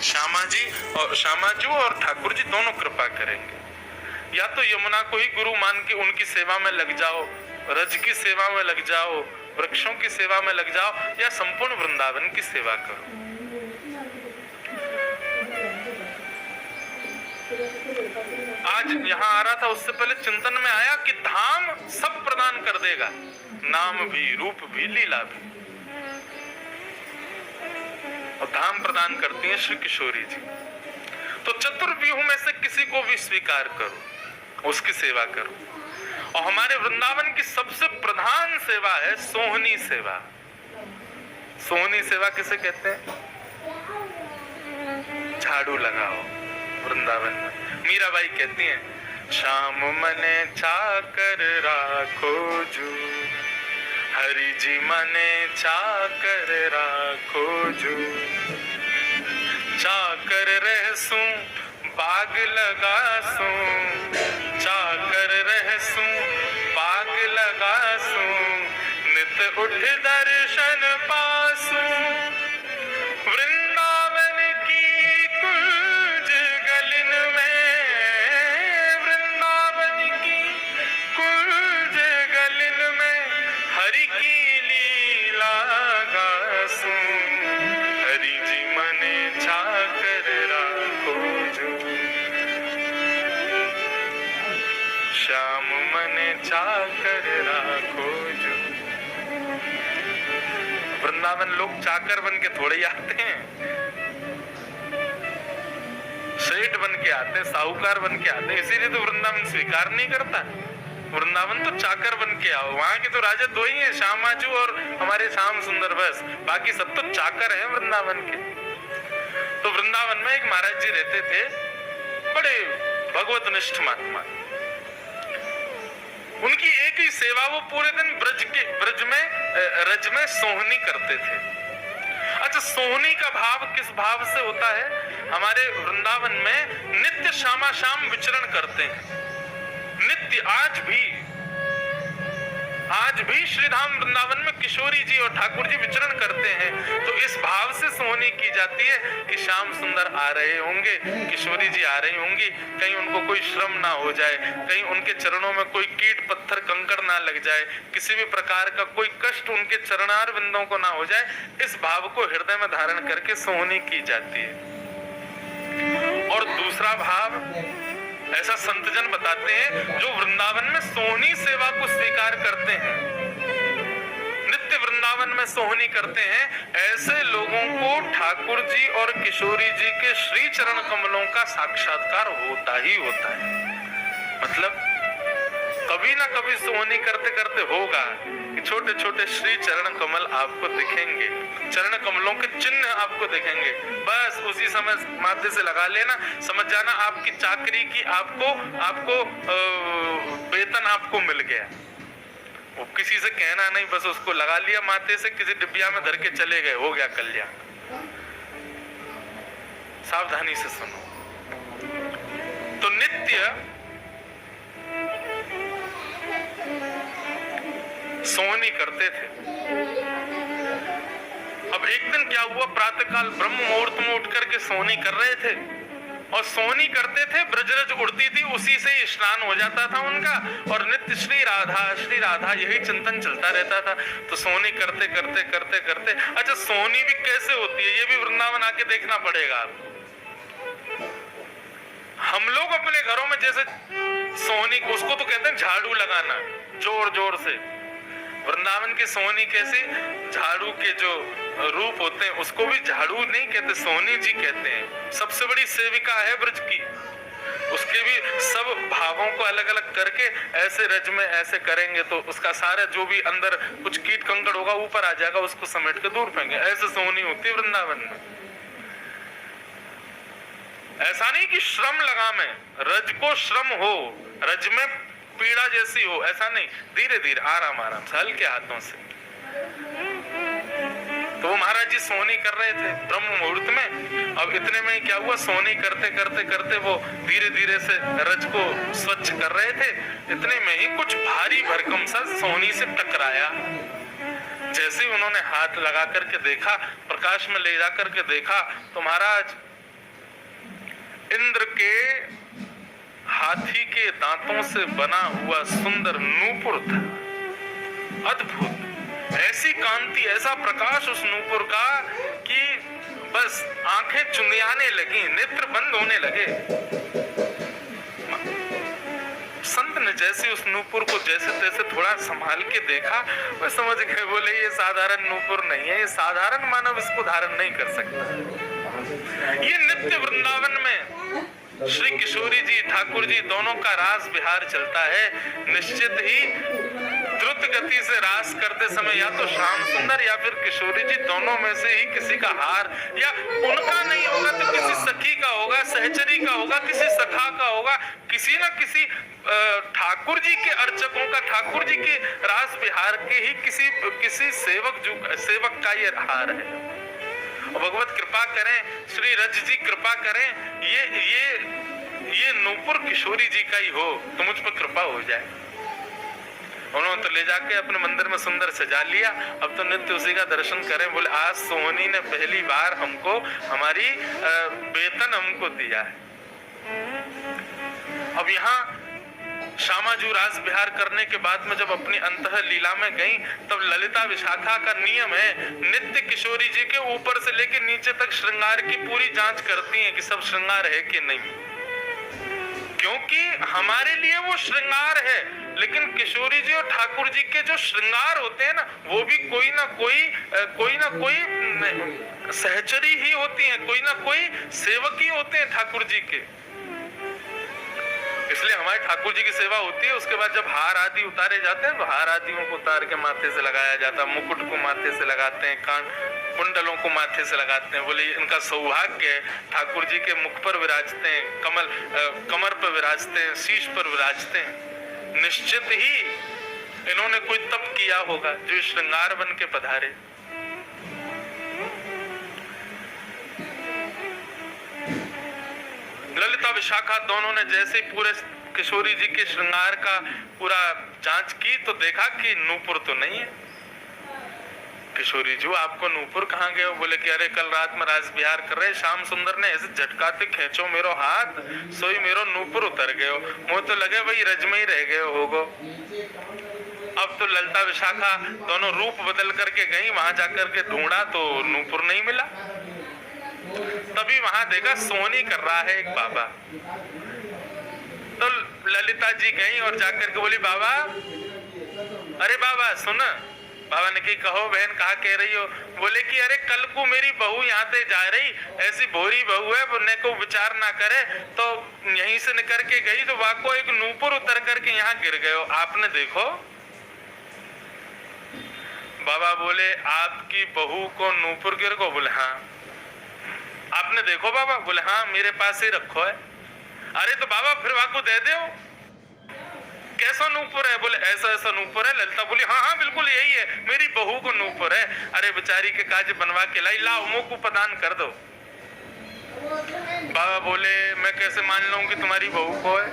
श्यामा जी और ठाकुर जी दोनों कृपा करेंगे। या तो यमुना को ही गुरु मान के उनकी सेवा में लग जाओ, रज की सेवा में लग जाओ, वृक्षों की सेवा में लग जाओ, या संपूर्ण वृंदावन की सेवा करो। आज यहाँ आ रहा था, उससे पहले चिंतन में आया कि धाम सब प्रदान कर देगा, नाम भी, रूप भी, लीला भी, और धाम प्रदान करती है श्री किशोरी जी। तो चतुर्व्यूह में से किसी को भी स्वीकार करो, उसकी सेवा करो। और हमारे वृंदावन की सबसे प्रधान सेवा है सोहनी सेवा। सोहनी सेवा किसे कहते हैं? झाड़ू लगाओ वृंदावन में। मीराबाई कहती हैं, शाम मने चाकर राखो जू, हरि जी मने चाकर राखो जू, चाकर रहसू बाग लगासू, चाकर रहसू बाग लगासू, नित उठ दर्शन पासू, वृंदावन की कुंज गलिन में, वृंदावन की कुंज गलिन में, हरि की लीला गासू, हरि जी मने चाकर राखो जो, श्याम मने चाकर राखो जो। वृंदावन लोग चाकर बन के थोड़े ही आते हैं, सेठ बन के आते हैं, साहूकार बन के आते हैं, इसीलिए तो वृंदावन स्वीकार नहीं करता। वृंदावन तो चाकर बन के आओ। वहां के तो राजा दो ही हैं, श्यामाजू और हमारे श्याम सुंदर, बस बाकी सब तो चाकर हैं वृंदावन के। तो वृंदावन में एक महाराज जी रहते थे, बड़े भगवतनिष्ठ महात्मा। उनकी एक ही सेवा, वो पूरे दिन रज में सोहनी करते थे। अच्छा, सोहनी का भाव किस भाव से होता है? हमारे वृंदावन में नित्य श्यामा श्याम विचरण करते हैं, नित्य। आज भी श्रीधाम वृंदावन में किशोरी जी और ठाकुर जी विचरण करते हैं। तो इस भाव से सोहनी की जाती है कि श्याम सुंदर आ रहे होंगे, किशोरी जी आ रही होंगी, कहीं उनको कोई श्रम ना हो जाए, कहीं उनके चरणों में कोई कीट पत्थर कंकड़ ना लग जाए, किसी भी प्रकार का कोई कष्ट उनके चरणार बिंदों को ना हो जाए। इस भाव को हृदय में धारण करके सोहनी की जाती है। और दूसरा भाव ऐसा संतजन बताते हैं, जो वृंदावन में सोहनी सेवा को स्वीकार करते हैं, नित्य वृंदावन में सोहनी करते हैं, ऐसे लोगों को ठाकुर जी और किशोरी जी के श्री चरण कमलों का साक्षात्कार होता ही होता है। मतलब कभी ना कभी सोहनी करते करते होगा कि छोटे छोटे श्री चरण कमल आपको दिखेंगे, चरण कमलों के चिन्ह आपको दिखेंगे। बस उसी समय माथे से लगा लेना, समझ जाना आपकी चाकरी की आपको वेतन आपको मिल गया। वो किसी से कहना नहीं, बस उसको लगा लिया माथे से, किसी डिब्बिया में धर के चले गए, हो गया कल्याण। सावधानी से सुनो। तो नित्य सोहनी करते थे। अब एक दिन क्या हुआ, प्रातःकाल ब्रह्म मुहूर्त में उठ करके सोहनी कर रहे थे, और सोहनी करते थे, ब्रजरज उड़ती थी, उसी से ही स्नान हो जाता था उनका, और नित्य श्री राधा यही चिंतन चलता रहता था। तो सोहनी करते करते करते करते, अच्छा सोहनी भी कैसे होती है ये भी वृंदावन आके देखना पड़ेगा आपको। हम लोग अपने घरों में जैसे सोहनी, उसको तो कहते हैं झाड़ू लगाना जोर जोर से। वृंदावन की सोहनी कैसे, झाड़ू के जो रूप होते हैं उसको भी झाड़ू नहीं कहते, सोहनी जी कहते हैं। सबसे बड़ी सेविका है ब्रज की, उसके भी सब भावों को अलग अलग करके ऐसे रज में ऐसे करेंगे तो उसका सारा जो भी अंदर कुछ कीट कंकड़ होगा ऊपर आ जाएगा, उसको समेट के दूर फेंगे। ऐसे सोहनी होती है वृंदावन में। ऐसा नहीं कि श्रम लगामे, रज को श्रम हो, रज में पीड़ा जैसी हो, ऐसा नहीं, धीरे धीरे आराम आराम से हल्के हाथों से। तो वो महाराज जी सोहनी कर रहे थे ब्रह्म मुहूर्त में। अब इतने में क्या हुआ, सोहनी करते करते करते वो धीरे धीरे से रज को स्वच्छ कर रहे थे। इतने में ही कुछ भारी भरकम सा सोहनी से टकराया। जैसे ही उन्होंने हाथ लगा करके देखा, प्रकाश में ले जा करके देखा, तो महाराज इंद्र के हाथी के दांतों से बना हुआ सुंदर नूपुर था, अद्भुत। ऐसी कांति, ऐसा प्रकाश उस नूपुर का कि बस आंखें चुंधियाने लगी, नेत्र बंद होने लगे। संत ने जैसे उस नूपुर को जैसे तैसे थोड़ा संभाल के देखा, वह समझ गए, बोले ये साधारण नूपुर नहीं है, ये साधारण मानव इसको धारण नहीं कर सकता। ये नित्य वृंदावन में श्री किशोरी जी ठाकुर जी दोनों का रास विहार चलता है। निश्चित ही द्रुत गति से रास करते समय या तो श्याम सुंदर या फिर किशोरी जी दोनों में से ही किसी का हार, या उनका नहीं होगा तो किसी सखी का होगा, सहचरी का होगा, किसी सखा का होगा, किसी न किसी ठाकुर जी के अर्चकों का, ठाकुर जी के रास विहार के ही किसी सेवक का ये हार है। भगवत कृपा करें, श्री रज जी कृपा करें, ये नूपुर किशोरी जी का ही हो तो मुझ पर कृपा हो जाए। उन्होंने तो ले जाके अपने मंदिर में सुंदर सजा लिया, अब तो नित्य उसी का दर्शन करें। बोले आज सोहनी ने पहली बार हमको हमारी वेतन हमको दिया है। अब यहाँ श्यामाजू रास विहार करने के बाद में जब अपनी अंतः लीला में गई, तब ललिता विशाखा का नियम है, नित्य किशोरी जी के ऊपर से लेकर नीचे तक श्रृंगार की पूरी जांच करती हैं कि सब श्रृंगार है कि नहीं, क्योंकि हमारे लिए वो श्रृंगार है, लेकिन किशोरी जी और ठाकुर जी के जो श्रृंगार होते हैं ना, वो भी कोई ना कोई सहचरी ही होती हैं, कोई ना कोई सेवक ही होते हैं ठाकुर जी के। इसलिए हमारे ठाकुर जी की सेवा होती है। उसके बाद जब हार आदि उतारे जाते हैं तो हार आदियों को उतार के माथे से लगाया जाता है, मुकुट को माथे से लगाते हैं, कान कुंडलों को माथे से लगाते हैं। बोले इनका सौभाग्य है, ठाकुर जी के मुख पर विराजते हैं, कमर पर विराजते हैं, शीश पर विराजते हैं। निश्चित ही इन्होंने कोई तप किया होगा जो श्रृंगार बन के पधारे। ललिता विशाखा दोनों ने जैसे पूरे किशोरी जी के श्रृंगार का पूरा जांच की तो देखा कि नूपुर तो नहीं है। किशोरी जी आपको नूपुर कहाँ गए? बोले कि अरे कल रात में रास विहार कर रहे, श्याम सुंदर ने ऐसे झटकाते खींचो मेरो हाथ, सोई मेरो नूपुर उतर गयो, मुझे तो लगे वही रज में ही रह गए होगो। अब तो ललिता विशाखा दोनों रूप बदल करके गई, वहां जाकर के ढूंढा तो नूपुर नहीं मिला। तभी वहां देखा सोहनी कर रहा है एक बाबा। तो ललिता जी गई और जाकर के बोली बाबा, अरे बाबा सुन। बाबा ने की कहो बहन, कहा कह रही हो? बोले कि अरे कल को मेरी बहू यहाँ से जा रही, ऐसी भोरी बहू है, बोलने को विचार ना करे तो यहीं से निकल के गई तो वहां को एक नूपुर उतर करके यहाँ गिर गयो, आपने देखो? बाबा बोले आपकी बहू को नूपुर गिर गो? बोले हाँ। आपने देखो बाबा? बोले हाँ मेरे पास ही रखो है। अरे तो बाबा फिर वाको दे दो। कैसा नूपुर है? बोले ऐसा ऐसा नूपुर है। ललिता बोली हाँ हाँ बिल्कुल यही है, मेरी बहू को नूपुर है। अरे बेचारी के काज बनवा के लाई, लाओ मुंह को प्रदान कर दो। बाबा बोले मैं कैसे मान लूं कि तुम्हारी बहू को है?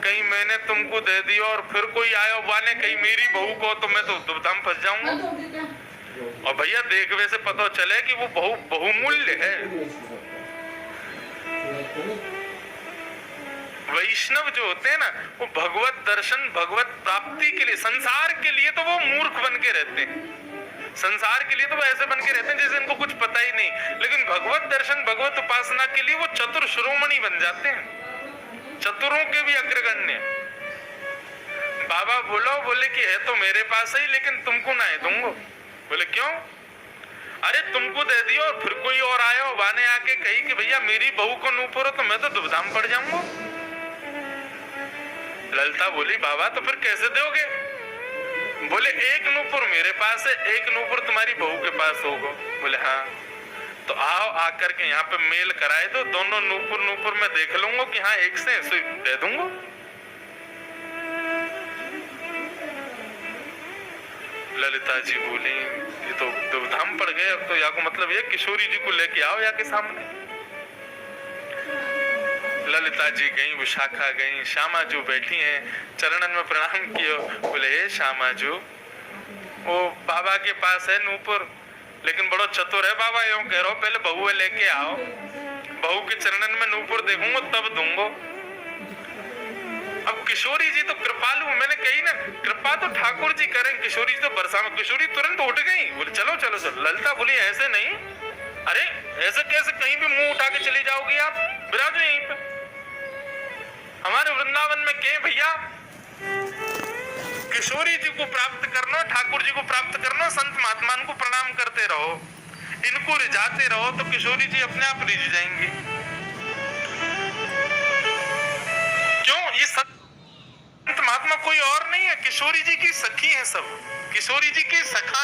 कहीं मैंने तुमको दे दिया और फिर कोई आया वाले कहीं मेरी बहू को, तो मैं तो दुविधा में फंस जाऊंगा। और भैया देखवे से पता चले कि वो बहुमूल्य है। वैष्णव जो होते हैं ना, वो भगवत दर्शन, भगवत प्राप्ति के लिए, संसार के लिए तो वो मूर्ख बन के रहते हैं, संसार के लिए तो वो ऐसे बन के रहते हैं जैसे इनको कुछ पता ही नहीं, लेकिन भगवत दर्शन, भगवत उपासना के लिए वो चतुर शिरोमणि बन जाते हैं, चतुरों के भी अग्रगण्य। बाबा बोले कि है तो मेरे पास ही, लेकिन तुमको ना दूंगा। बोले क्यों? अरे तुमको दे दियो और फिर कोई और आया वाने आके कही कि भैया मेरी बहू को नूपुर, तो मैं तो दुविधा में पड़ जाऊंगा। ललिता बोली बाबा तो फिर कैसे दोगे? बोले एक नूपुर मेरे पास है, एक नूपुर तुम्हारी बहू के पास होगा। बोले हाँ। तो आओ आकर के यहाँ पे मेल कराए दो, दोनों नूपुर मैं देख लूंगा कि हाँ एक से दे दूंगा। ललिता जी बोली ये तो दुविधा में पड़ गए, अब तो या को मतलब ये किशोरी जी को लेके आओ या के सामने। ललिता जी गई, विशाखा गई, श्यामाजू बैठी हैं, चरणन में प्रणाम कियो। बोले हे श्यामाजू, वो बाबा के पास है नूपुर, लेकिन बड़ो चतुर है बाबा, यूं कह रहो पहले बहू लेके आओ, बहू के चरणन में नूपुर देखूंगा तब दूंगो। अब किशोरी जी तो कृपालु, मैंने कही ना, कृपा तो ठाकुर जी करें, किशोरी जी तो बरसा में। किशोरी तुरंत उठ गई, बोले चलो चलो चलो। ललिता बोली ऐसे नहीं, अरे ऐसे कैसे, कहीं भी मुंह उठा के चली जाओगी आप, विराजो यहीं पे हमारे वृंदावन में। के भैया किशोरी जी को प्राप्त करना, ठाकुर जी को प्राप्त करना, संत महात्मा को प्रणाम करते रहो, इनको रिझाते रहो, तो किशोरी जी अपने आप रिझ जाएंगी। क्यों? ये संत महात्मा कोई और नहीं है, किशोरी जी की सखी है सब, किशोरी जी की सखा